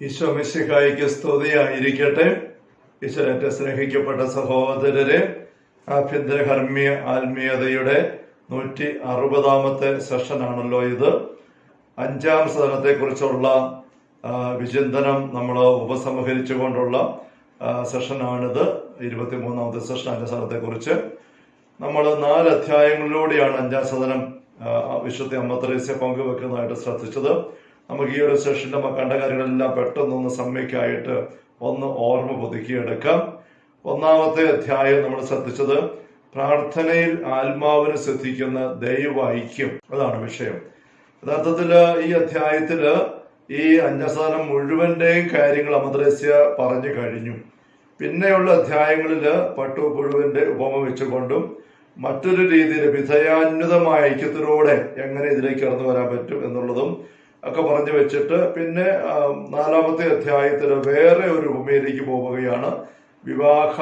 ഈശോ മിശിഹായിക്ക് സ്തുതിയായിരിക്കട്ടെ. ഈശ്വരത്തെ സ്നേഹിക്കപ്പെട്ട സഹോദരരെ, ആഭ്യന്തര കർമ്മീയ ആത്മീയതയുടെ 160ാമത്തെ സെഷനാണല്ലോ ഇത്. 5ാം സദനത്തെ കുറിച്ചുള്ള വിചിന്തനം നമ്മൾ ഉപസംഹരിച്ചുകൊണ്ടുള്ള സെഷനാണിത്. 23ാമത്തെ സെഷൻ 5ാം സദനത്തെ കുറിച്ച് നമ്മൾ 4 അധ്യായങ്ങളിലൂടെയാണ് 5ാം സദനം വിശുദ്ധ അമ്മ ത്രേസ്യ പങ്കുവെക്കുന്നതായിട്ട് ശ്രദ്ധിച്ചത്. നമുക്ക് ഈ ഒരു സെഷനിൽ നമ്മൾ കണ്ട കാര്യങ്ങളെല്ലാം പെട്ടെന്നൊന്ന് സമ്യക്കായിട്ട് ഒന്ന് ഓർമ്മ പുതുക്കിയെടുക്കാം. 1ാമത്തെ അധ്യായം നമ്മൾ ശ്രദ്ധിച്ചത് പ്രാർത്ഥനയിൽ ആത്മാവിന് ശ്രദ്ധിക്കുന്ന ദൈവ ഐക്യം, അതാണ് വിഷയം. യഥാർത്ഥത്തില് ഈ അധ്യായത്തില് ഈ 5ാം സദനം മുഴുവന്റെയും കാര്യങ്ങൾ അമ്മ ത്രേസ്യ പറഞ്ഞു കഴിഞ്ഞു. പിന്നെയുള്ള അധ്യായങ്ങളില് പട്ടുപുഴുവിന്റെ ഉപമ വെച്ചുകൊണ്ടും മറ്റൊരു രീതിയിൽ വിധേയാന്വിതമായ ഐക്യത്തിലൂടെ എങ്ങനെ ഇതിലേക്ക് കടന്നു വരാൻ പറ്റും എന്നുള്ളതും ഒക്കെ പറഞ്ഞു വെച്ചിട്ട് പിന്നെ 4ാമത്തെ അധ്യായത്തില് വേറെ ഒരു ഉപമയിലേക്ക് പോവുകയാണ്. വിവാഹ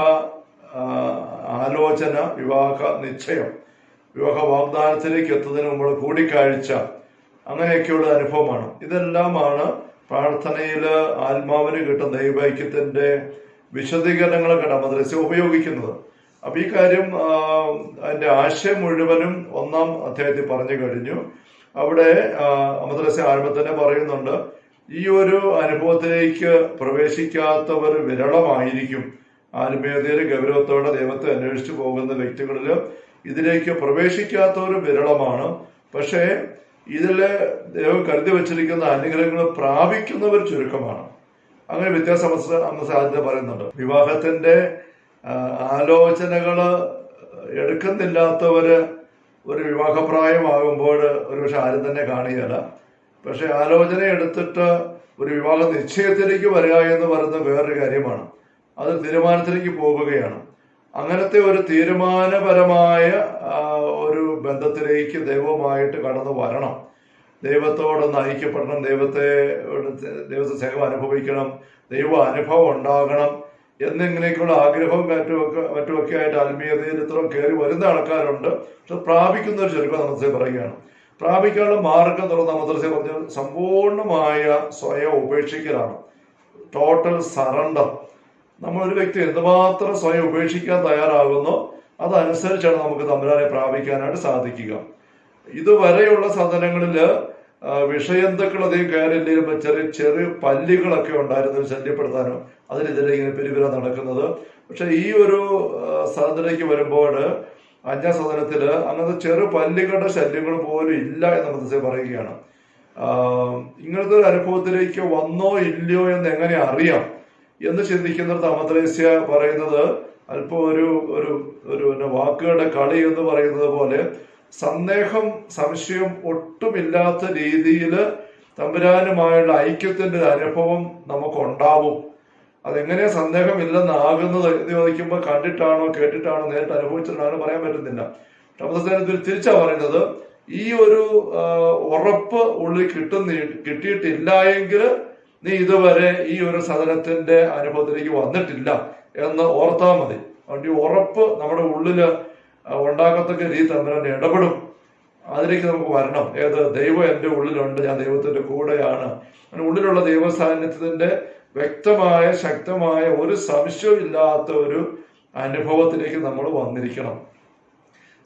ആലോചന, വിവാഹ നിശ്ചയം, വിവാഹ വാഗ്ദാനത്തിലേക്ക് എത്തുന്നതിന് മുമ്പ് കൂടിക്കാഴ്ച, അങ്ങനെയൊക്കെയുള്ള അനുഭവമാണ്. ഇതെല്ലാമാണ് പ്രാർത്ഥനയില് ആത്മാവിന് കിട്ടുന്ന ദൈവൈക്യത്തിന്റെ വിശദീകരണങ്ങളൊക്കെ അമ്മ ത്രേസ്യ ഉപയോഗിക്കുന്നത്. അപ്പൊ ഈ കാര്യം അതിന്റെ ആശയം മുഴുവനും 1ാം അധ്യായത്തിൽ പറഞ്ഞു കഴിഞ്ഞു. അവിടെ അമ്മ ത്രേസ്യ ആരംഭത്തിൽ തന്നെ പറയുന്നുണ്ട്, ഈ ഒരു അനുഭവത്തിലേക്ക് പ്രവേശിക്കാത്തവർ വിരളമായിരിക്കും. ആത്മീയതയിൽ ഗൗരവത്തോടെ ദൈവത്തെ അന്വേഷിച്ചു പോകുന്ന വ്യക്തികളിൽ ഇതിലേക്ക് പ്രവേശിക്കാത്തവർ വിരളമാണ്. പക്ഷേ ഇതില് ദൈവം കരുതി വച്ചിരിക്കുന്ന അനുഗ്രഹങ്ങൾ പ്രാപിക്കുന്നവർ ചുരുക്കമാണ്. അങ്ങനെ വ്യത്യാസം അമ്മ സാധ്യത പറയുന്നുണ്ട്. വിവാഹത്തിന്റെ ആലോചനകള് എടുക്കുന്നില്ലാത്തവര് ഒരു വിവാഹപ്രായമാകുമ്പോൾ ഒരുപക്ഷെ ആരും തന്നെ കാണുകയില്ല. പക്ഷെ ആലോചന എടുത്തിട്ട് ഒരു വിവാഹ നിശ്ചയത്തിലേക്ക് വരിക എന്ന് പറയുന്നത് വേറൊരു കാര്യമാണ്. അത് തീരുമാനത്തിലേക്ക് പോവുകയാണ്. അങ്ങനത്തെ ഒരു തീരുമാനപരമായ ഒരു ബന്ധത്തിലേക്ക് ദൈവവുമായിട്ട് കടന്നു വരണം. ദൈവത്തോടൊന്ന് ഐക്യപ്പെടണം, ദൈവത്തെ സ്നേഹം അനുഭവിക്കണം, ദൈവ അനുഭവം ഉണ്ടാകണം എന്നിങ്ങനെയൊക്കെയുള്ള ആഗ്രഹവും മറ്റുമൊക്കെ ആയിട്ട് ആത്മീയതയിൽ ഇത്രയും കയറി വരുന്ന ആൾക്കാരുണ്ട്. പക്ഷെ പ്രാപിക്കുന്ന ഒരു ചുരുക്കം നമ്മ പറയുകയാണ്. പ്രാപിക്കാനുള്ള മാർഗം തുറന്ന് നമ്മ പറഞ്ഞു സമ്പൂർണമായ സ്വയം ഉപേക്ഷിക്കലാണ്, ടോട്ടൽ സറണ്ടർ. നമ്മളൊരു വ്യക്തി എന്തുമാത്രം സ്വയം ഉപേക്ഷിക്കാൻ തയ്യാറാകുന്നോ അതനുസരിച്ചാണ് നമുക്ക് തമ്പുരാനെ പ്രാപിക്കാനായിട്ട് സാധിക്കുക. ഇതുവരെയുള്ള സാധനങ്ങളില് വിഷയന്തുക്കൾ അധികം കയറില്ലെങ്കിലും ചെറിയ പല്ലികളൊക്കെ ഉണ്ടായിരുന്നു ശല്യപ്പെടുത്താനോ അതിനെതിരെ ഇങ്ങനെ പെരുവിര നടക്കുന്നത്. പക്ഷെ ഈ ഒരു സാധനത്തിലേക്ക് വരുമ്പോൾ 5ാം സദനത്തില് അങ്ങനത്തെ ചെറു പല്ലികളുടെ ശല്യങ്ങൾ പോലും ഇല്ല എന്ന് നമുക്ക് പറയുകയാണ്. ഇങ്ങനത്തെ ഒരു അനുഭവത്തിലേക്ക് വന്നോ ഇല്ലയോ എന്ന് എങ്ങനെ അറിയാം എന്ന് ചിന്തിക്കുന്നിടത്ത് അമ്മ ത്രേസ്യ പറയുന്നത് അല്പം ഒരു വാക്കുകളുടെ കളി എന്ന് പറയുന്നത് പോലെ സന്ദേഹം, സംശയം ഒട്ടുമില്ലാത്ത രീതിയിൽ തമ്പുരാനുമായുള്ള ഐക്യത്തിന്റെ ഒരു അനുഭവം നമുക്കുണ്ടാവും. അതെങ്ങനെയാ സന്ദേഹമില്ലെന്നാകുന്നത് എന്ന് ചോദിക്കുമ്പോൾ കണ്ടിട്ടാണോ കേട്ടിട്ടാണോ നേരിട്ട് അനുഭവിച്ചിട്ടാണോ പറയാൻ പറ്റുന്നില്ല. ശബ്ദത്തിൽ തിരിച്ചാ പറയുന്നത്, ഈ ഒരു ഉറപ്പ് ഉള്ളിൽ കിട്ടിയിട്ടില്ല എങ്കിൽ നീ ഇതുവരെ ഈ ഒരു സദനത്തിന്റെ അനുഭവത്തിലേക്ക് വന്നിട്ടില്ല എന്ന് ഓർത്താൽ മതി. അതുകൊണ്ട് ഈ ഉറപ്പ് നമ്മുടെ ഉള്ളില് ഉണ്ടാക്കത്തക്ക രീതി തമ്പുരാൻ ഇടപെടും. അതിലേക്ക് നമുക്ക് വരണം. ദൈവം എൻ്റെ ഉള്ളിലുണ്ട്, ഞാൻ ദൈവത്തിന്റെ കൂടെയാണ്. ഉള്ളിലുള്ള ദൈവ സാന്നിധ്യത്തിന്റെ വ്യക്തമായ ശക്തമായ ഒരു സംശയവും ഇല്ലാത്ത ഒരു അനുഭവത്തിലേക്ക് നമ്മൾ വന്നിരിക്കണം.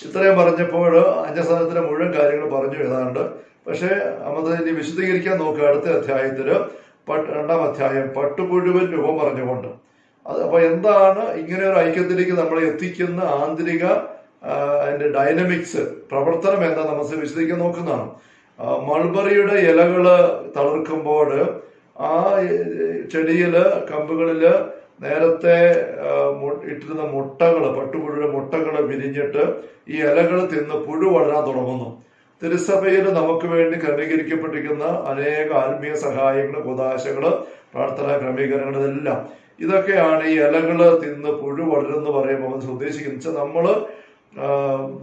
ഇത്രയും പറഞ്ഞപ്പോൾ 5ാം സദനത്തിലെ മുഴുവൻ കാര്യങ്ങൾ പറഞ്ഞു ഏതാണ്ട്. പക്ഷെ അമ്മ വിശദീകരിക്കാൻ നോക്കുക. അടുത്ത അധ്യായത്തില് 2ാം അധ്യായം പട്ടുപുഴുവൻ രൂപം പറഞ്ഞുകൊണ്ട് അപ്പൊ എന്താണ് ഇങ്ങനെ ഒരു ഐക്യത്തിലേക്ക് നമ്മളെ എത്തിക്കുന്ന ആന്തരിക അതിന്റെ ഡൈനമിക്സ്, പ്രവർത്തനം എന്താ നമ്മൾ വിശദീകരിക്കാൻ നോക്കുന്നതാണ്. മൾബറിയുടെ ഇലകള് തളിർക്കുമ്പോൾ ആ ചെടിയില് കമ്പുകളില് നേരത്തെ ഇട്ടിരുന്ന മുട്ടകള്, പട്ടുപുഴുവിന്റെ മുട്ടകള് വിരിഞ്ഞിട്ട് ഈ ഇലകൾ തിന്ന് പുഴു വളരാൻ തുടങ്ങുന്നു. തിരുസഭയിൽ നമുക്ക് വേണ്ടി ക്രമീകരിക്കപ്പെട്ടിരിക്കുന്ന അനേക ആത്മീയ സഹായങ്ങള്, കുദാശകള്, പ്രാർത്ഥനാ ക്രമീകരണങ്ങൾ, ഇതെല്ലാം ഇതൊക്കെയാണ് ഈ ഇലകള് തിന്ന് പുഴു വളരുമെന്ന് പറയുമ്പോൾ ഉദ്ദേശിക്കുന്നത്. നമ്മള്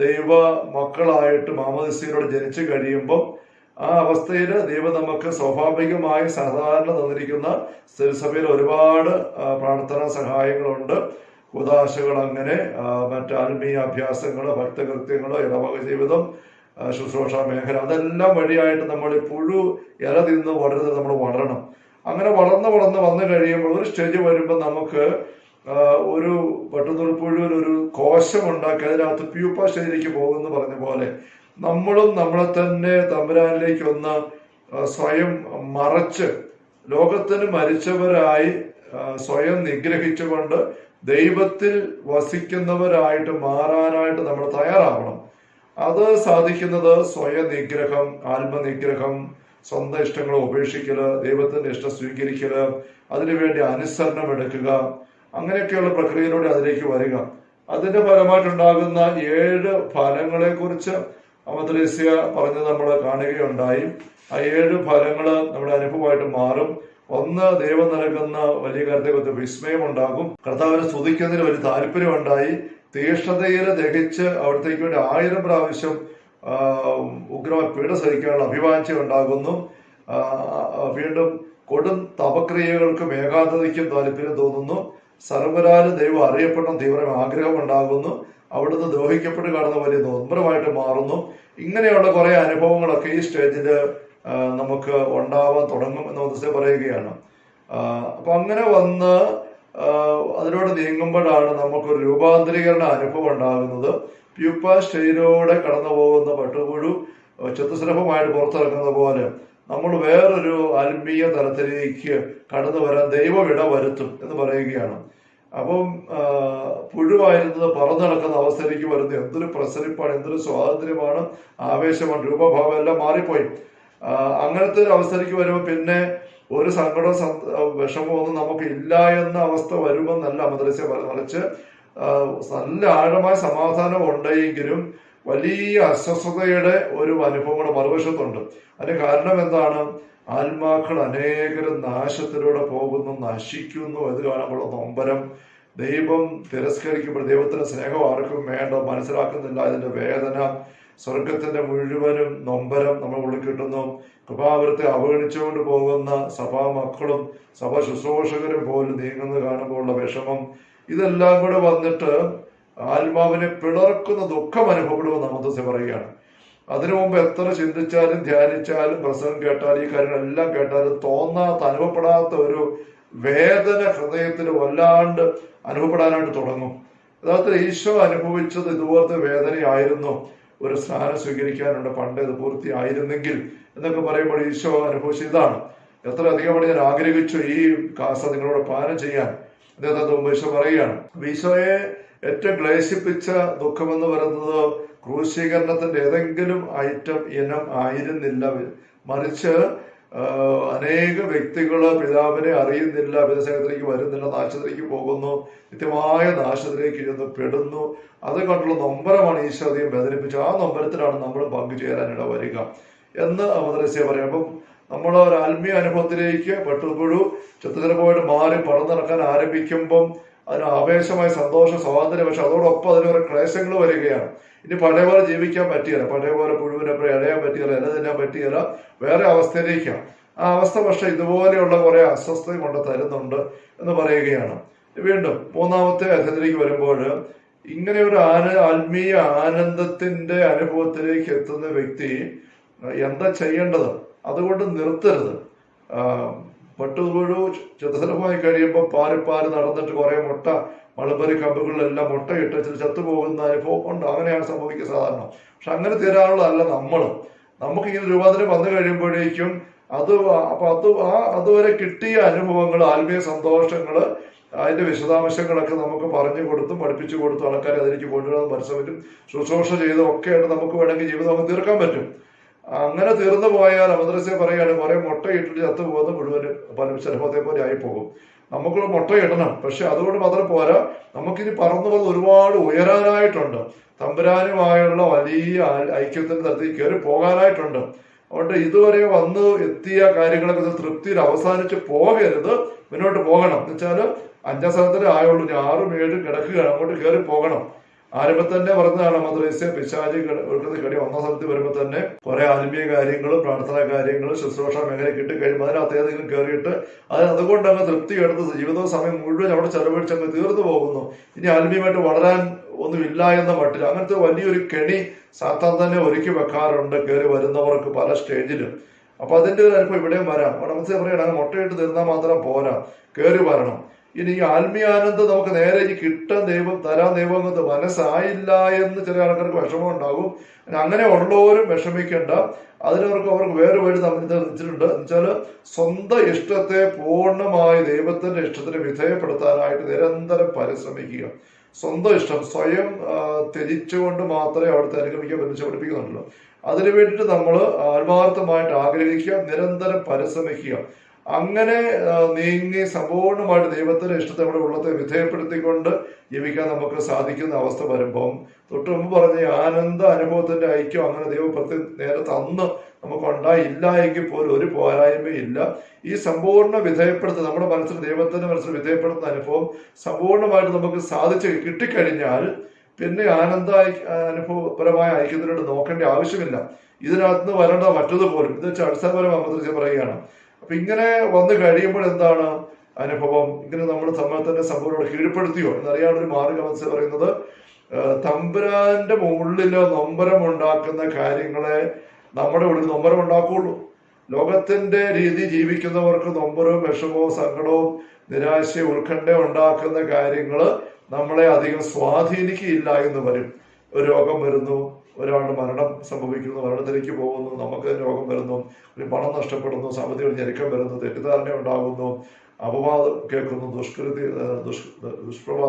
ദൈവ മക്കളായിട്ട് മാമോദീസയിലൂടെ ജനിച്ചു കഴിയുമ്പോൾ ആ അവസ്ഥയിൽ ദൈവം നമുക്ക് സ്വാഭാവികമായി സാധാരണ തന്നിരിക്കുന്ന തിരുസഭയിൽ ഒരുപാട് പ്രാർത്ഥനാ സഹായങ്ങളുണ്ട്, കുദാശകൾ, അങ്ങനെ മറ്റ് ആത്മീയ അഭ്യാസങ്ങള്, ഭക്തകൃത്യങ്ങള്, ഇടവക ജീവിതം, ശുശ്രൂഷ മേഖല, അതെല്ലാം വഴിയായിട്ട് നമ്മൾ പുഴു ഇല തിന്ന് വളരുന്നത് നമ്മൾ വളരണം. അങ്ങനെ വളർന്ന് വളർന്ന് വന്നു കഴിയുമ്പോൾ ഒരു സ്റ്റേജ് വരുമ്പോൾ നമുക്ക് ഒരു പട്ടുനൂൽപ്പുഴുവിൽ ഒരു കോശം ഉണ്ടാക്കി അതിനകത്ത് പ്യൂപ്പ സ്റ്റേജിലേക്ക് പോകുമെന്ന് പറഞ്ഞ പോലെ നമ്മളും നമ്മളെ തന്നെ തമ്പുരാനിലേക്ക് ഒന്ന് സ്വയം മറച്ച് ലോകത്തിന് മരിച്ചവരായി സ്വയം നിഗ്രഹിച്ചുകൊണ്ട് ദൈവത്തിൽ വസിക്കുന്നവരായിട്ട് മാറാനായിട്ട് നമ്മൾ തയ്യാറാവണം. അത് സാധിക്കുന്നത് സ്വയം നിഗ്രഹം, ആത്മനിഗ്രഹം, സ്വന്തം ഇഷ്ടങ്ങളെ ഉപേക്ഷിക്കല്, ദൈവത്തിന്റെ ഇഷ്ടം സ്വീകരിക്കല്, അതിനുവേണ്ടി അനുസരണം എടുക്കുക, അങ്ങനെയൊക്കെയുള്ള പ്രക്രിയയിലൂടെ അതിലേക്ക് വരിക. അതിന്റെ ഫലമായിട്ടുണ്ടാകുന്ന 7 ഫലങ്ങളെ കുറിച്ച് അമദ്രേസ്യ പറഞ്ഞ് നമ്മൾ കാണുകയുണ്ടായി. ആ 7 ഫലങ്ങൾ നമ്മുടെ അനുഭവമായിട്ട് മാറും. ഒന്ന്, ദൈവം നൽകുന്ന വലിയ കാര്യത്തെക്കുറിച്ച് വിസ്മയം ഉണ്ടാകും. കർത്താവിനെ സ്തുതിക്കുന്നതിന് വലിയ താല്പര്യമുണ്ടായി. തീഷ്ണതയിൽ ദഹിച്ച് അവിടത്തേക്ക് വേണ്ടി 1000 പ്രാവശ്യം ഉഗ്രമായ പീഡ സഹിക്കാനുള്ള അഭിവാഞ്ച ഉണ്ടാകുന്നു. വീണ്ടും കൊടും തപക്രിയകൾക്കും ഏകാന്തതയ്ക്കും താല്പര്യം തോന്നുന്നു. സർവരാലും ദൈവം അറിയപ്പെടണം തീവ്രമായ ആഗ്രഹം ഉണ്ടാകുന്നു. അവിടുന്ന് ദ്രോഹിക്കപ്പെട്ട് കാണുന്ന വലിയ നൊമ്പരമായിട്ട് മാറുന്നു. ഇങ്ങനെയുള്ള കുറെ അനുഭവങ്ങളൊക്കെ ഈ സ്റ്റേജിൽ നമുക്ക് ഉണ്ടാവാൻ തുടങ്ങും എന്ന് മതസ്ഥ പറയുകയാണ്. അപ്പൊ അങ്ങനെ വന്ന് അതിലൂടെ നീങ്ങുമ്പോഴാണ് നമുക്കൊരു രൂപാന്തരീകരണ അനുഭവം ഉണ്ടാകുന്നത്. പ്യൂപ്പ സ്റ്റേജിലൂടെ കടന്നു പോകുന്ന പട്ടുപുഴു ചതുസ്രഭമായിട്ട് പുറത്തിറങ്ങുന്നത് പോലെ നമ്മൾ വേറൊരു ആത്മീയ തലത്തിലേക്ക് കടന്നു വരാൻ ദൈവം ഇടവരുത്തും എന്ന് പറയുകയാണ്. അപ്പം പുഴുവായിരുന്നത് പറന്നു നടക്കുന്ന അവസ്ഥയിലേക്ക് വരുന്നത് എന്തൊരു പ്രസരിപ്പാണ്, എന്തൊരു സ്വാതന്ത്ര്യമാണ്, ആവേശമാണ്, രൂപഭാവം എല്ലാം മാറിപ്പോയി. അങ്ങനത്തെ ഒരു അവസ്ഥയിലേക്ക് വരുമ്പോൾ പിന്നെ ഒരു സങ്കടവും വിഷമവും ഒന്നും നമുക്ക് ഇല്ല എന്ന അവസ്ഥ വരുമെന്നല്ല മദ്രസ മറിച്ച് നല്ല ആഴമായ സമാധാനം ഉണ്ടെങ്കിലും വലിയ അസ്വസ്ഥതയുടെ ഒരു അനുഭവം കൂടെ മറുവശത്തുണ്ട്. അതിന് കാരണം എന്താണ്? ആത്മാക്കൾ അനേകരും നാശത്തിലൂടെ പോകുന്നു, നശിക്കുന്നു. ഇത് കാണുമ്പോൾ നൊമ്പരം, ദൈവം തിരസ്കരിക്കപ്പെടും, ദൈവത്തിന്റെ സ്നേഹം ആർക്കും വേണ്ട, മനസ്സിലാക്കുന്നില്ല അതിന്റെ വേദന, സ്വർഗത്തിന്റെ മുഴുവനും നൊമ്പരം നമ്മൾ ഉള്ളിൽ കിട്ടുന്നു. കൃപാവരത്തെ അവഗണിച്ചുകൊണ്ട് പോകുന്ന സഭാ മക്കളും സഭാ ശുശ്രൂഷകരും പോലും നീങ്ങുന്നത് കാണുമ്പോഴുള്ള വിഷമം, ഇതെല്ലാം കൂടെ വന്നിട്ട് ആത്മാവിനെ പിളർക്കുന്ന ദുഃഖം അനുഭവപ്പെടുമെന്ന് നമുക്ക് പറയുകയാണ്. അതിനു മുമ്പ് എത്ര ചിന്തിച്ചാലും ധ്യാനിച്ചാലും പ്രസംഗം കേട്ടാലും ഈ കാര്യങ്ങളെല്ലാം കേട്ടാലും തോന്നാത്ത, അനുഭവപ്പെടാത്ത ഒരു വേദന ഹൃദയത്തിൽ വല്ലാണ്ട് അനുഭവപ്പെടാനായിട്ട് തുടങ്ങും. യഥാർത്ഥത്തിൽ ഈശോ അനുഭവിച്ചത് ഇതുപോലത്തെ വേദനയായിരുന്നു. ഒരു സ്നാനം സ്വീകരിക്കാനുണ്ട്, പണ്ട് ഇത് പൂർത്തിയായിരുന്നെങ്കിൽ എന്നൊക്കെ പറയുമ്പോൾ ഈശോ അനുഭവിച്ച ഇതാണ്. എത്ര അധികമാണ് ഞാൻ ആഗ്രഹിച്ചു ഈ കാസ നിങ്ങളോട് പാനം ചെയ്യാൻ അദ്ദേഹത്തെ മുമ്പ് ഈശോ പറയുകയാണ്. ഈശോയെ ഏറ്റവും ക്ലേശിപ്പിച്ച ദുഃഖമെന്ന് പറയുന്നത് ക്രൂശീകരണത്തിന്റെ ഏതെങ്കിലും ഇനം ആയിരുന്നില്ല, മറിച്ച് അനേക വ്യക്തികള് പിതാവിനെ അറിയുന്നില്ല, പിതൃസംഘത്തിലേക്ക് വരുന്നില്ല, നാശത്തിലേക്ക് പോകുന്നു, നിത്യമായ നാശത്തിലേക്ക് ഇരുന്ന് പെടുന്നു. അത് കണ്ടുള്ള നൊമ്പരമാണ് ഈശോ അധികം വേദനിപ്പിച്ചത്. ആ നൊമ്പരത്തിലാണ് നമ്മൾ പങ്കുചേരാനിട വരിക എന്ന് മദ്രസ പറയും. അപ്പം നമ്മൾ ഒരു ആത്മീയ അനുഭവത്തിലേക്ക് പട്ടുപുഴു ചിത്രപോയിട്ട് മാറി പടം നടക്കാൻ ആരംഭിക്കുമ്പം അതിന് ആവേശമായ സന്തോഷം, സ്വാതന്ത്ര്യം, പക്ഷെ അതോടൊപ്പം അതിന് ക്ലേശങ്ങൾ വരികയാണ്. ഇനി പഴയ പോലെ ജീവിക്കാൻ പറ്റിയല്ല, പഴയ പോലെ പുഴുവിനപ്പുറം ഇഴയാൻ പറ്റിയല്ല, ഇല തിന്നാൻ പറ്റിയല്ല, വേറെ അവസ്ഥയിലേക്കാണ്. ആ അവസ്ഥ പക്ഷെ ഇതുപോലെയുള്ള കുറെ അസ്വസ്ഥത കൊണ്ട് തരുന്നുണ്ട് എന്ന് പറയുകയാണ്. വീണ്ടും 3-ാമത്തെ അധ്യായത്തിലേക്ക് വരുമ്പോൾ ഇങ്ങനെ ഒരു ആത്മീയ ആനന്ദത്തിന്റെ അനുഭവത്തിലേക്ക് എത്തുന്ന വ്യക്തി എന്താ ചെയ്യേണ്ടത്? അതുകൊണ്ട് നിർത്തരുത്. പട്ടുപുഴു ചതുസരമായി കഴിയുമ്പോൾ പാറി നടന്നിട്ട് കുറെ മുട്ട മൾബറി കമ്പുകളിലെല്ലാം മുട്ടയിട്ട് ചത്തുപോകുന്ന അനുഭവം ഉണ്ട്. അങ്ങനെയാണ് സംഭവിക്കുക സാധാരണ. പക്ഷെ അങ്ങനെ തീരാനുള്ളതല്ല നമുക്കിങ്ങനെ രൂപാന്തരം വന്നു കഴിയുമ്പോഴേക്കും അതുവരെ കിട്ടിയ അനുഭവങ്ങൾ, ആത്മീയ സന്തോഷങ്ങള്, അതിന്റെ വിശദാംശങ്ങളൊക്കെ നമുക്ക് പറഞ്ഞു കൊടുത്തും പഠിപ്പിച്ചു കൊടുത്തും ആൾക്കാരെ അതിലേക്ക് കൊണ്ടുവരാൻ പരിശ്രമിച്ചും ശുശ്രൂഷ ചെയ്തും ഒക്കെ ആയിട്ട് നമുക്ക് വേണമെങ്കിൽ ജീവിതം നമുക്ക് തീർക്കാൻ പറ്റും. അങ്ങനെ തീർന്നു പോയാൽ മദ്രസ പറയുകയാണ് കുറെ മുട്ടയിട്ടിട്ട് ചത്തുപോകുന്ന മുഴുവൻ പല ചെറുപ്പത്തെ പോലെ ആയി പോകും. നമുക്ക് മുട്ടയിടണം, പക്ഷെ അതുകൊണ്ട് മാത്രം പോരാ, നമുക്കിനി പറന്നു വന്ന് ഒരുപാട് ഉയരാനായിട്ടുണ്ട്, തമ്പുരാനുമായുള്ള വലിയ ഐക്യത്തിന്റെ തരത്തിൽ കയറി പോകാനായിട്ടുണ്ട്. അതുകൊണ്ട് ഇതുവരെ വന്ന് എത്തിയ കാര്യങ്ങളൊക്കെ തൃപ്തിയിൽ അവസാനിച്ച് പോകരുത്, മുന്നോട്ട് പോകണം. എന്ന് വെച്ചാല് 5ാം സ്ഥലത്തിലേ ആയുള്ളൂ, 6ഉം 7ഉം കിടക്കുകയാണ്, അങ്ങോട്ട് കയറി പോകണം. ആരംഭം തന്നെ പറഞ്ഞതാണ് മദ്രസ പിശാചി കടി 1ാം സ്ഥലത്ത് വരുമ്പോൾ തന്നെ കുറെ ആത്മീയ കാര്യങ്ങളും പ്രാർത്ഥനാ കാര്യങ്ങളും ശുശ്രൂഷ മേഖല കിട്ടിക്കഴിയുമ്പോൾ അതിനകത്ത് ഏതെങ്കിലും കയറിയിട്ട് അതുകൊണ്ട് അങ്ങ് തൃപ്തി എടുത്ത് ജീവിതവും സമയം മുഴുവൻ അവിടെ ചെലവഴിച്ചങ്ങ് തീർന്നു പോകുന്നു. ഇനി ആത്മീയമായിട്ട് വളരാൻ ഒന്നുമില്ല എന്ന മട്ടിൽ അങ്ങനത്തെ വലിയൊരു കെണി സാത്താൻ തന്നെ ഒരുക്കി വെക്കാറുണ്ട് കയറി വരുന്നവർക്ക് പല സ്റ്റേജിലും. അപ്പൊ അതിന്റെ ഒരു അനുഭവം ഇവിടെയും വരാം. മനസ്സിൽ പറയണം, മുട്ടയിട്ട് തീർന്നാൽ മാത്രം പോരാ, കയറി വരണം. ഇനി ഈ ആത്മീയാനന്ദം നമുക്ക് നേരെ ഈ കിട്ടാൻ ദൈവം തരാൻ ദൈവം എന്നത് മനസ്സായില്ല എന്ന് ചില ആൾക്കാർക്ക് വിഷമം ഉണ്ടാകും. അങ്ങനെ ഉള്ളവരും വിഷമിക്കേണ്ട. അവർക്ക് വേറെ വഴി വെച്ചിട്ടുണ്ട്. എന്നുവെച്ചാൽ സ്വന്തം ഇഷ്ടത്തെ പൂർണ്ണമായി ദൈവത്തിന്റെ ഇഷ്ടത്തിന് വിധേയപ്പെടുത്താനായിട്ട് നിരന്തരം പരിശ്രമിക്കുക. സ്വന്തം ഇഷ്ടം സ്വയം ത്യജിച്ചുകൊണ്ട് മാത്രമേ അവിടുത്തെ അനുഗമിക്കാൻ പറ്റുന്ന പഠിപ്പിക്കുന്നുണ്ടല്ലോ. അതിനു വേണ്ടിയിട്ട് നമ്മൾ ആത്മാർത്ഥമായിട്ട് ആഗ്രഹിക്കുക, നിരന്തരം പരിശ്രമിക്കുക. അങ്ങനെ നീങ്ങി സമ്പൂർണ്ണമായിട്ട് ദൈവത്തിന്റെ ഇഷ്ടത്തെ നമ്മുടെ ഉള്ളത്തെ വിധേയപ്പെടുത്തിക്കൊണ്ട് ജീവിക്കാൻ നമുക്ക് സാധിക്കുന്ന അവസ്ഥ വരുമ്പം, തൊട്ട് മുമ്പ് പറഞ്ഞ ആനന്ദ അനുഭവത്തിന്റെ ഐക്യം അങ്ങനെ ദൈവം നേരത്തെ അന്ന് നമുക്ക് ഉണ്ടായില്ല എങ്കിൽ പോലും ഒരു പോരായ്മയില്ല. ഈ സമ്പൂർണ്ണ വിധേയപ്പെടുത്തുന്ന നമ്മുടെ മനസ്സിൽ ദൈവത്തിന്റെ മനസ്സിൽ വിധേയപ്പെടുത്തുന്ന അനുഭവം സമ്പൂർണ്ണമായിട്ട് നമുക്ക് സാധിച്ച് കിട്ടിക്കഴിഞ്ഞാൽ പിന്നെ അനുഭവപരമായ ഐക്യത്തിനോട് നോക്കേണ്ട ആവശ്യമില്ല. ഇതിനകത്ത് വരേണ്ട മറ്റതുപോലും ഇത് വെച്ചാൽ അടിസ്ഥാനപരമായി പറയുകയാണ്. അപ്പൊ ഇങ്ങനെ വന്നു കഴിയുമ്പോൾ എന്താണ് അനുഭവം? ഇങ്ങനെ നമ്മൾ സമൂഹത്തിന്റെ സമ്പൂർണ്ണ കീഴ്പ്പെടുത്തിയോ എന്നറിയാനൊരു മാർഗം മനസ്സിൽ പറയുന്നത്, തമ്പുരാന്റെ ഉള്ളിലോ നൊമ്പരം ഉണ്ടാക്കുന്ന കാര്യങ്ങളെ നമ്മുടെ ഉള്ളിൽ നൊമ്പരം ഉണ്ടാക്കുള്ളൂ. ലോകത്തിന്റെ രീതി ജീവിക്കുന്നവർക്ക് നൊമ്പരവും വിഷമവും സങ്കടവും നിരാശയും ഉത്കണ്ഠയും ഉണ്ടാക്കുന്ന കാര്യങ്ങള് നമ്മളെ അധികം സ്വാധീനിക്കുകയില്ല എന്ന് വരും. ഒരു രോഗം വരുന്നു, ഒരാളുടെ മരണം സംഭവിക്കുന്നു, മരണത്തിലേക്ക് പോകുന്നു, നമുക്ക് രോഗം വരുന്നു, ഒരു പണം നഷ്ടപ്പെടുന്നു, സാമ്പത്തിക ഞെരുക്കം വരുന്നു, തെറ്റിദ്ധാരണ ഉണ്ടാകുന്നു, അപവാദം കേൾക്കുന്നു, ദുഷ്പ്രവാദ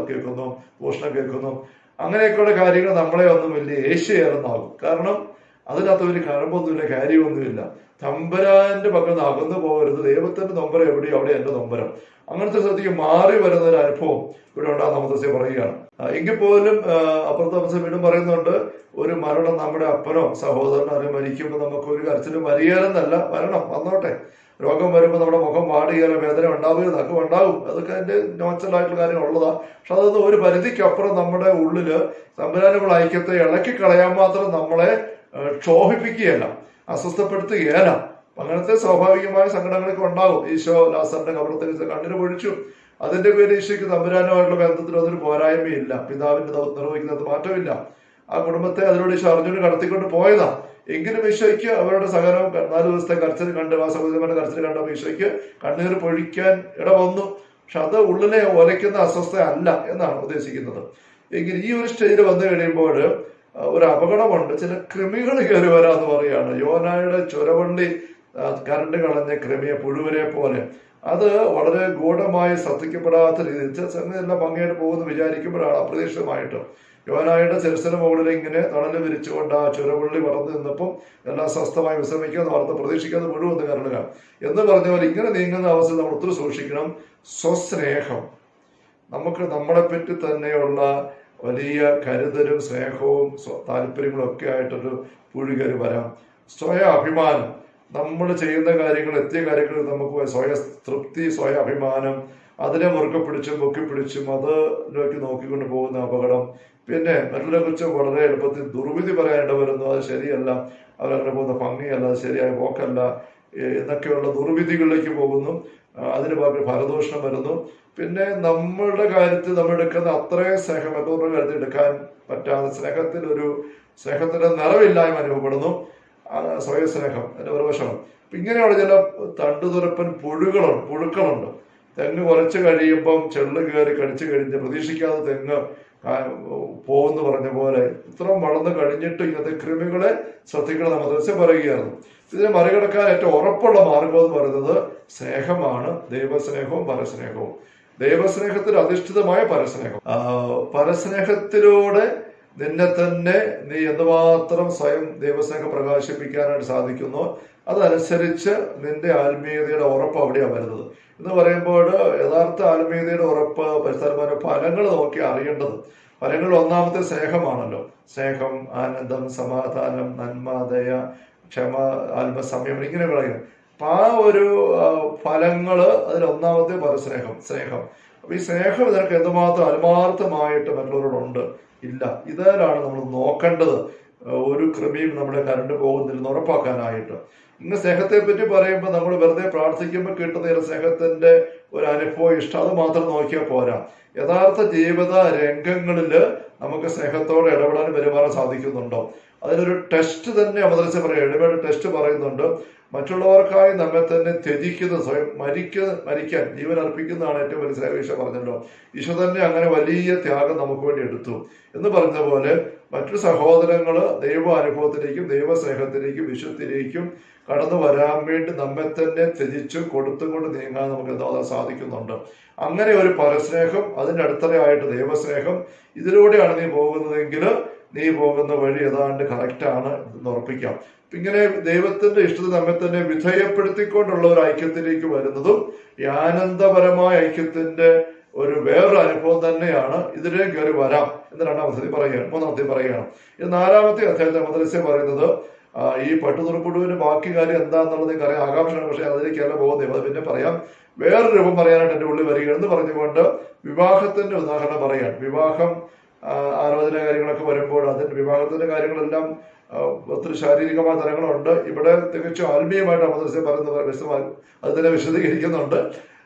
കേൾക്കുന്നു, ഭൂഷണം കേൾക്കുന്നു. അങ്ങനെയൊക്കെയുള്ള കാര്യങ്ങൾ നമ്മളെ ഒന്നും വലിയ ഏഷ്യയാണെന്നാകും. കാരണം അതിനകത്ത് വലിയ കഴമ്പൊന്നുമില്ല, കാര്യമൊന്നുമില്ല. തമ്പുരാന്റെ പക്കൽ നിന്ന് അകന്നു പോകരുത്. ദൈവത്തിന്റെ നൊമ്പരം എവിടെയോ അവിടെ എന്റെ നൊമ്പരം. അങ്ങനത്തെ സ്ഥലത്തേക്ക് മാറി വരുന്ന ഒരു അനുഭവം ഇവിടെ ഉണ്ടാകുന്ന അമൃതസ്യ പറയുകയാണ്. എങ്കിൽ പോലും അപ്പുറത്തെ അമൃതസ്യ വീണ്ടും പറയുന്നുണ്ട്, ഒരു മരണം നമ്മുടെ അപ്പനോ സഹോദരനോ അല്ലെങ്കിൽ മരിക്കുമ്പോൾ നമുക്ക് ഒരു കരച്ചിലും വരികയെന്നല്ല, വരണം, വന്നോട്ടെ. രോഗം വരുമ്പോൾ നമ്മുടെ മുഖം വാടുകയല്ല, വേദന ഉണ്ടാവുക, നഖം ഉണ്ടാകും, അതൊക്കെ അതിന്റെ നാച്ചുറൽ ആയിട്ടുള്ള കാര്യം ഉള്ളതാ. പക്ഷെ അതൊന്നും ഒരു പരിധിക്കപ്പുറം നമ്മുടെ ഉള്ളില് തമ്പുരാനുള്ള ഐക്യത്തെ ഇളക്കി കളയാൻ മാത്രം നമ്മളെ ക്ഷോഭിപ്പിക്കുകയല്ല, അസ്വസ്ഥപ്പെടുത്തുകയല്ല. അങ്ങനത്തെ സ്വാഭാവികമായ സങ്കടങ്ങളൊക്കെ ഉണ്ടാകും. ഈശോ ലാസറിന്റെ കബറത്തെ കണ്ണിന് പൊഴിച്ചു. അതിന്റെ പേര് ഈശോയ്ക്ക് തമ്പുരാനുമായിട്ടുള്ള ബന്ധത്തിൽ അതൊരു പോരായ്മയില്ല. പിതാവിന്റെ നിർവഹിക്കുന്നത് മാറ്റമില്ല. ആ കുടുംബത്തെ അതിലൂടെ ഈശോ അറിഞ്ഞുകൊണ്ട് കടത്തിക്കൊണ്ട് പോയതാ. എങ്കിലും ഈശോയ്ക്ക് അവരുടെ സഹനവും 4 ദിവസത്തെ കരച്ചിൽ കണ്ട് ആ സഹോദരന്മാരുടെ കരച്ചിൽ കണ്ടപ്പോൾ ഈശോയ്ക്ക് കണ്ണീർ പൊഴിക്കാൻ ഇട വന്നു. പക്ഷെ അത് ഉള്ളിലെ ഒലയ്ക്കുന്ന അസ്വസ്ഥ അല്ല എന്നാണ് ഉദ്ദേശിക്കുന്നത്. എങ്കിൽ ഈ ഒരു സ്റ്റേജിൽ വന്നു കഴിയുമ്പോൾ ഒരു അപകടമുണ്ട്. ചില കൃമികൾ കയറി വരാന്ന് പറയാണ്. യോനായുടെ ചുരവള്ളി കരണ്ട് കളഞ്ഞ കൃമിയെ പുഴുവിനെ പോലെ അത് വളരെ ഗൂഢമായി ശ്രദ്ധിക്കപ്പെടാത്ത രീതിയിൽ എല്ലാം ഭംഗിയായിട്ട് പോകുന്നു വിചാരിക്കുമ്പോഴാണ് അപ്രതീക്ഷിതമായിട്ട് യോനായുടെ ശിരസിന് മുകളിൽ ഇങ്ങനെ തണല് വിരിച്ചുകൊണ്ട് ആ ചുരവള്ളി വളർന്നു നിന്നപ്പം എല്ലാം സ്വസ്ഥമായി വിശ്രമിക്കാന്ന് പറഞ്ഞ് പ്രതീക്ഷിക്കാതെ മുഴുവൻ കരളുക എന്ന് പറഞ്ഞ പോലെ ഇങ്ങനെ നീങ്ങുന്ന അവസ്ഥ നമ്മൾ ഒത്തിരി സൂക്ഷിക്കണം. സ്വസ്നേഹം, നമുക്ക് നമ്മളെപ്പറ്റി തന്നെയുള്ള വലിയ കരുതലും സ്നേഹവും താല്പര്യങ്ങളും ഒക്കെ ആയിട്ടൊരു പുഴുകര് വരാം. സ്വയ അഭിമാനം, നമ്മൾ ചെയ്യുന്ന കാര്യങ്ങൾ എത്തിയ കാര്യങ്ങളിൽ നമുക്ക് സ്വയ തൃപ്തി, സ്വയ അഭിമാനം, അതിനെ മുറുക്കെ പിടിച്ചും പൊക്കിപ്പിടിച്ചും അതിലേക്ക് നോക്കിക്കൊണ്ട് പോകുന്ന അപകടം. പിന്നെ മറ്റുള്ളവരെ കുറിച്ച് വളരെ എളുപ്പത്തിൽ ദുർവിധി പറയാനിട വരുന്നു. അത് ശരിയല്ല, അവരങ്ങനെ പോകുന്ന ഭംഗിയല്ല, അത് ശരിയായ പോക്കല്ല എന്നൊക്കെയുള്ള ദുർവിധികളിലേക്ക് പോകുന്നു. അതിന് പകരം ഫലദൂഷണം വരുന്നു. പിന്നെ നമ്മളുടെ കാര്യത്തിൽ നമ്മൾ എടുക്കുന്ന അത്രയും സ്നേഹം മറ്റുള്ളവരുടെ കാര്യത്തിൽ എടുക്കാൻ പറ്റാതെ സ്നേഹത്തിന്റെ നിറവില്ലായ്മ അനുഭവപ്പെടുന്നു. സ്വയ സ്നേഹം അതിന്റെ ഒരു വശമാണ്. ഇങ്ങനെയുള്ള ചില തണ്ടുതുരപ്പൻ പുഴുക്കളുണ്ട്. തെങ്ങ് കുറച്ച് കഴിയുമ്പം ചെള്ള് കയറി കടിച്ചു കഴിഞ്ഞ് പ്രതീക്ഷിക്കാതെ തെങ്ങ് പോകുന്നു പറഞ്ഞ പോലെ ഇത്രയും വളർന്നു കഴിഞ്ഞിട്ട് ഇങ്ങനത്തെ കൃമികളെ ശ്രദ്ധിക്കണം നമ്മൾ ദിവസം പറയുകയായിരുന്നു. ഇതിനെ മറികടക്കാൻ ഏറ്റവും ഉറപ്പുള്ള മാർഗം എന്ന് പറയുന്നത് സ്നേഹമാണ്. ദൈവസ്നേഹവും പരസ്നേഹവും. ദൈവസ്നേഹത്തിൽ അധിഷ്ഠിതമായ പരസ്നേഹം. പരസ്നേഹത്തിലൂടെ നിന്നെ തന്നെ നീ എന്തുമാത്രം സ്വയം ദൈവസ്നേഹം പ്രകാശിപ്പിക്കാനായിട്ട് സാധിക്കുന്നു, അതനുസരിച്ച് നിന്റെ ആത്മീയതയുടെ ഉറപ്പ് അവിടെയാണ് വരുന്നത്. എന്ന് പറയുമ്പോൾ യഥാർത്ഥ ആത്മീയതയുടെ ഉറപ്പ് പരിസരമായ ഫലങ്ങൾ നോക്കി അറിയേണ്ടത്. ഫലങ്ങൾ ഒന്നാമത്തെ സ്നേഹമാണല്ലോ. സ്നേഹം, ആനന്ദം, സമാധാനം, നന്മ, ദയ, ക്ഷമ, ആത്മസംയമനം, ഇങ്ങനെ പറയുന്നത്. അപ്പൊ ആ ഒരു ഫലങ്ങള് അതിലൊന്നാമത്തെ സ്നേഹം. അപ്പൊ ഈ സ്നേഹം നിനക്ക് എന്തുമാത്രം ആത്മാർത്ഥമായിട്ട് മറ്റുള്ളവരോടുണ്ട് ഇല്ല, ഇതിലാണ് നമ്മൾ നോക്കേണ്ടത്. ഒരു കൃമിയും നമ്മുടെ കരണ്ട് പോകുന്നില്ലെന്ന് ഉറപ്പാക്കാനായിട്ട്. ഇന്ന് സ്നേഹത്തെ പറ്റി പറയുമ്പോൾ നമ്മൾ വെറുതെ പ്രാർത്ഥിക്കുമ്പോൾ കിട്ടുന്ന സ്നേഹത്തിന്റെ ഒരു അനുഭവം, ഇഷ്ടം, അത് മാത്രം നോക്കിയാൽ പോരാ. യഥാർത്ഥ ജീവിത രംഗങ്ങളില് നമുക്ക് സ്നേഹത്തോടെ ഇടപെടാനും പെരുമാറാൻ സാധിക്കുന്നുണ്ടോ? അതിനൊരു ടെസ്റ്റ് തന്നെ അവതരിച്ച് പറയാം. ഇടപെടൽ ടെസ്റ്റ് പറയുന്നുണ്ട്. മറ്റുള്ളവർക്കായി നമ്മെ തന്നെ ത്യജിക്കുന്ന, സ്വയം മരിക്കാൻ ജീവൻ അർപ്പിക്കുന്നതാണ് ഏറ്റവും വലിയ സ്നേഹം. ഈശോ പറഞ്ഞല്ലോ, ഈശോ തന്നെ അങ്ങനെ വലിയ ത്യാഗം നമുക്ക് വേണ്ടി എടുത്തു എന്ന് പറഞ്ഞ പോലെ മറ്റു സഹോദരങ്ങള് ദൈവാനുഭവത്തിലേക്കും ദൈവസ്നേഹത്തിലേക്കും വിശുദ്ധിയിലേക്കും കടന്നു വരാൻ വേണ്ടി നമ്മെ തന്നെ ത്യജിച്ചും കൊടുത്തും കൊണ്ട് നീങ്ങാൻ നമുക്ക് എന്താ സാധിക്കുന്നുണ്ട്. അങ്ങനെ ഒരു പരസ്നേഹം, അതിൻ്റെ അടിത്തറയായിട്ട് ദൈവസ്നേഹം, ഇതിലൂടെയാണ് നീ പോകുന്നതെങ്കിൽ നീ പോകുന്ന വഴി ഏതാണ്ട് കറക്റ്റാണ് എന്ന് ഉറപ്പിക്കാം. ഇങ്ങനെ ദൈവത്തിന്റെ ഇഷ്ടത്തിൽ നമ്മെ തന്നെ വിധേയപ്പെടുത്തിക്കൊണ്ടുള്ള ഒരു ഐക്യത്തിലേക്ക് വരുന്നതും ഈ ആനന്ദപരമായ ഐക്യത്തിന്റെ ഒരു വേറൊരു അനുഭവം തന്നെയാണ്. ഇതിലേക്ക് കയറി വരാം എന്ന് മൂന്നാമത്തെ പറയുകയാണ്. ഇത് 4-ാമത്തെ അധ്യായത്തെ മദ്രസ പറയുന്നത് ഈ പട്ടുതുറപ്പുടുവിന് ബാക്കി കാര്യം എന്താണെന്നുള്ളത് നിങ്ങൾക്ക് അറിയാം, ആകാംക്ഷയാണ്. പക്ഷെ അതിലേക്കല്ല പോകുന്നത്, അത് പിന്നെ പറയാം. വേറൊരു രൂപം പറയാനായിട്ട് എൻ്റെ ഉള്ളിൽ വരികയെന്ന് പറഞ്ഞുകൊണ്ട് വിവാഹത്തിന്റെ ഉദാഹരണം പറയാൻ. വിവാഹം ആലോചന കാര്യങ്ങളൊക്കെ വരുമ്പോൾ അതിന്റെ വിവാഹത്തിന്റെ കാര്യങ്ങളെല്ലാം ഒത്തിരി ശാരീരികമായ തലങ്ങളുണ്ട്. ഇവിടെ തികച്ചും ആത്മീയമായിട്ട് മദ്രസ പറയുന്നത് അത് തന്നെ വിശദീകരിക്കുന്നുണ്ട്.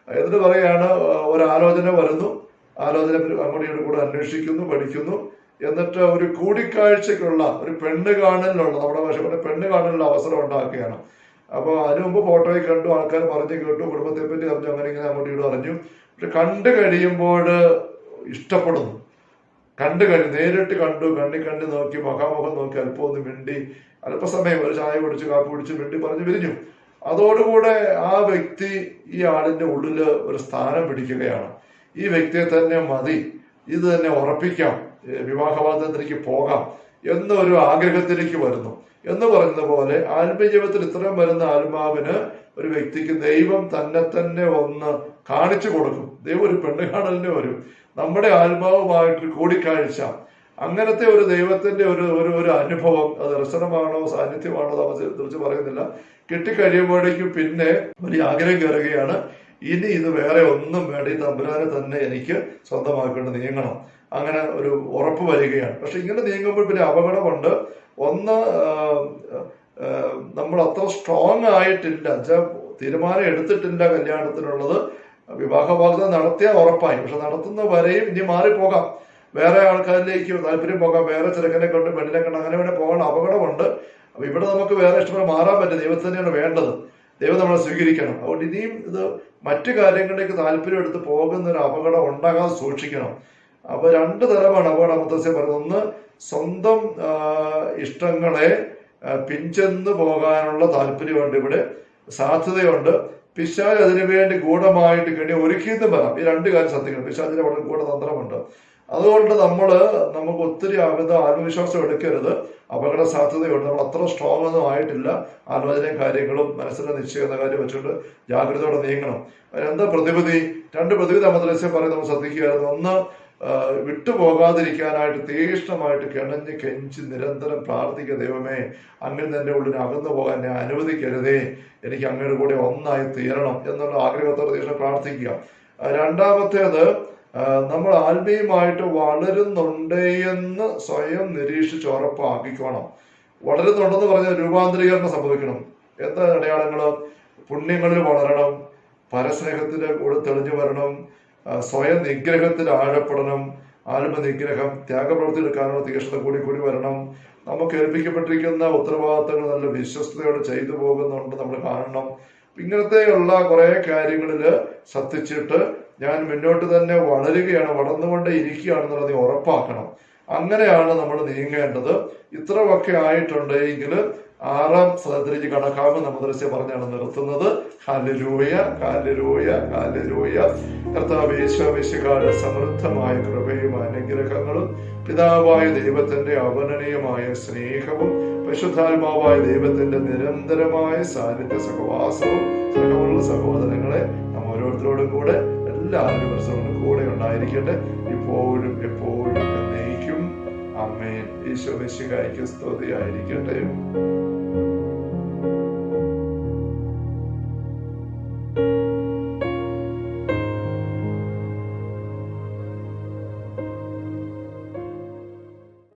എന്നിട്ട് പറയാണ്, ഒരാലോചന വരുന്നു, ആലോചന അങ്ങോട്ട് കൂടെ അന്വേഷിക്കുന്നു, പഠിക്കുന്നു, എന്നിട്ട് ഒരു കൂടിക്കാഴ്ചക്കുള്ള ഒരു പെണ്ണ് കാണലിനുള്ള, നമ്മുടെ ഭാഷ പോലെ പെണ്ണ് കാണലിനുള്ള അവസരം ഉണ്ടാക്കുകയാണ്. അപ്പോൾ അതിനു മുമ്പ് ഫോട്ടോയിൽ കണ്ടു, ആൾക്കാർ പറഞ്ഞു കേട്ടു, കുടുംബത്തെ പറ്റി അറിഞ്ഞു, അങ്ങനെ ഇങ്ങനെ അങ്ങോട്ട് ഇവിടെ അറിഞ്ഞു. പക്ഷെ കണ്ടു കഴിയുമ്പോൾ ഇഷ്ടപ്പെടുന്നു. നേരിട്ട് കണ്ടു, കണ്ണി നോക്കി, മുഖാമുഖം നോക്കി, അല്പം ഒന്ന് മിണ്ടി, അല്പസമയം ഒരു ചായ കുടിച്ച് കാപ്പി കുടിച്ച് മിണ്ടി പറഞ്ഞു പിരിഞ്ഞു. അതോടുകൂടെ ആ വ്യക്തി ഈ ആളിന്റെ ഉള്ളില് ഒരു സ്ഥാനം പിടിക്കുകയാണ്. ഈ വ്യക്തിയെ തന്നെ മതി, ഇത് തന്നെ ഉറപ്പിക്കാം, വിവാഹബന്ധത്തിലേക്ക് പോകാം എന്നൊരു ആഗ്രഹത്തിലേക്ക് വരുന്നു. എന്ന് പറഞ്ഞതുപോലെ ആത്മീയ ജീവിതത്തിൽ ഇത്രയും വരുന്ന ആത്മാവിന്, ഒരു വ്യക്തിക്ക് ദൈവം തന്നെ ഒന്ന് കാണിച്ചു കൊടുക്കും. ദൈവം ഒരു പെണ്ണ് കാണലിന് വരും, നമ്മുടെ ആത്മാവുമായിട്ട് കൂടിക്കാഴ്ച. അങ്ങനത്തെ ഒരു ദൈവത്തിന്റെ ഒരു അനുഭവം, അത് ദർശനമാണോ സാന്നിധ്യമാണോ തിരിച്ച് പറയുന്നില്ല. കിട്ടിക്കഴിയുമ്പോഴേക്കും പിന്നെ ഒരു ആഗ്രഹം കയറുകയാണ്, ഇനി ഇത് വേറെ ഒന്നും വേണ്ട, ഈ തമ്പുരാനെ തന്നെ എനിക്ക് സ്വന്തമാക്കിക്കൊണ്ട് നീങ്ങണം. അങ്ങനെ ഒരു ഉറപ്പ് വരികയാണ്. പക്ഷെ ഇങ്ങനെ നീങ്ങുമ്പോൾ പിന്നെ അപകടമുണ്ട്. ഒന്ന്, നമ്മൾ അത്ര സ്ട്രോങ് ആയിട്ടില്ല, തീരുമാനം എടുത്തിട്ടില്ല കല്യാണത്തിനുള്ളത്. വിവാഹ വാഗ്ദാനം നടത്തിയ ഉറപ്പായി, പക്ഷെ നടത്തുന്ന വരെയും ഇനി മാറിപ്പോകാം, വേറെ ആൾക്കാരിലേക്ക് താല്പര്യം പോകാം, വേറെ ചെറുക്കനെ കൊണ്ട് പെണ്ണിനെ കണ്ട് അങ്ങനെ വേണേൽ പോകാൻ അപകടമുണ്ട്. അപ്പൊ ഇവിടെ നമുക്ക് വേറെ ഇഷ്ടപ്പെടാൻ മാറാൻ പറ്റും, ദൈവത്തിന് തന്നെയാണ് വേണ്ടത്, ദൈവം നമ്മളെ സ്വീകരിക്കണം. അതുകൊണ്ട് ഇനിയും ഇത് മറ്റു കാര്യങ്ങളിലേക്ക് താല്പര്യം എടുത്ത് പോകുന്ന ഒരു അപകടം ഉണ്ടാകാതെ സൂക്ഷിക്കണം. അപ്പൊ 2 തരമാണ് അപകട മുത്തശ്ശി പറയുന്നത്. ഒന്ന്, സ്വന്തം ഇഷ്ടങ്ങളെ പിഞ്ചെന്ന് പോകാനുള്ള താല്പര്യമുണ്ട്, ഇവിടെ സാധ്യതയുണ്ട്. പിശാച് അതിനുവേണ്ടി ഗൂഢമായിട്ട് കെണി ഒരുക്കിയെന്ന് പറയാം. ഈ 2 കാര്യം ശ്രദ്ധിക്കണം. പിശാചിന്റെ വളരെ ഗൂഢതന്ത്രമുണ്ട്. അതുകൊണ്ട് നമുക്ക് ഒത്തിരി ആത്മവിശ്വാസം എടുക്കരുത്, അപകട സാധ്യതയുണ്ട്. നമ്മൾ അത്ര സ്ട്രോങ് ഒന്നും ആയിട്ടില്ല, ആലോചനയും കാര്യങ്ങളും മനസ്സിലെ നിശ്ചയം കാര്യം വെച്ചുകൊണ്ട് ജാഗ്രതയോടെ നീങ്ങണം. എന്താ പ്രതിവിധി? 2 പ്രതിവിധി മദ്രസ പറയുന്നത് നമ്മൾ ശ്രദ്ധിക്കുകയായിരുന്നു. ഒന്ന്, വിട്ടുപോകാതിരിക്കാനായിട്ട് തീക്ഷ്ണമായിട്ട് കെഞ്ചി നിരന്തരം പ്രാർത്ഥിക്കുക. ദൈവമേ, അങ്ങനെ എൻ്റെ ഉള്ളിൽ അകന്നു പോകാൻ ഞാൻ അനുവദിക്കരുതേ, എനിക്ക് അങ്ങയുടെ കൂടെ ഒന്നായി തീരണം എന്നുള്ള ആഗ്രഹത്തോടെ തീക്ഷ്ണം പ്രാർത്ഥിക്കുക. രണ്ടാമത്തേത്, നമ്മൾ ആത്മീയമായിട്ട് വളരുന്നുണ്ട് എന്ന് സ്വയം നിരീക്ഷിച്ച് ഉറപ്പാക്കിക്കോണം. വളരുന്നുണ്ടെന്ന് പറഞ്ഞാൽ രൂപാന്തരീകരണം സംഭവിക്കണം. എന്താ അടയാളങ്ങള്? പുണ്യങ്ങളിൽ വളരണം, പരസ്നേഹത്തിന്റെ കൂടെ തെളിഞ്ഞു വരണം, സ്വയം നിഗ്രഹത്തിൽ ആഴപ്പെടണം, ആത്മനിഗ്രഹം, ത്യാഗപ്രവൃത്തി എടുക്കാനുള്ള തീക്ഷ്ണത കൂടി വരണം. നമുക്ക് ഏൽപ്പിക്കപ്പെട്ടിരിക്കുന്ന ഉത്തരവാദിത്തങ്ങൾ നല്ല വിശ്വസ്തയോടെ ചെയ്തു പോകുന്നുണ്ട് നമ്മൾ കാണണം. ഇങ്ങനത്തെയുള്ള കുറെ കാര്യങ്ങളിൽ ശ്രദ്ധിച്ചിട്ട് ഞാൻ മുന്നോട്ട് തന്നെ വളരുകയാണ്, വളർന്നുകൊണ്ടേ ഇരിക്കുകയാണെന്നുള്ളത് നീ ഉറപ്പാക്കണം. അങ്ങനെയാണ് നമ്മൾ നീങ്ങേണ്ടത്. ഇത്രയൊക്കെ ആയിട്ടുണ്ടെങ്കിൽ 6-ാം സ്ഥലത്തിലേക്ക് കടക്കാമെന്ന് മദ്രസ പറഞ്ഞാണ് നിർത്തുന്നത്. Hallelujah, hallelujah, hallelujah. കർത്താവേ യേശുവിന്റെ സമൃദ്ധമായ കൃപയും അനുഗ്രഹങ്ങളും പിതാവായ ദൈവത്തിന്റെ അവർണ്ണനീയമായ സ്നേഹവും പരിശുദ്ധാത്മാവായ ദൈവത്തിന്റെ നിരന്തരമായ സാന്നിധ്യ സഹവാസവും സഹമുള്ള സഹോദരങ്ങളെ നാം ഓരോരുത്തരോടും കൂടെ എല്ലാവരും ദിവസങ്ങളും കൂടെ ഉണ്ടായിരിക്കട്ടെ, ഇപ്പോഴും എപ്പോഴും എന്നേക്കും. ആമേൻ. ഈശോ മിശിഹായ്ക്ക് സ്തുതിയായിരിക്കട്ടെ.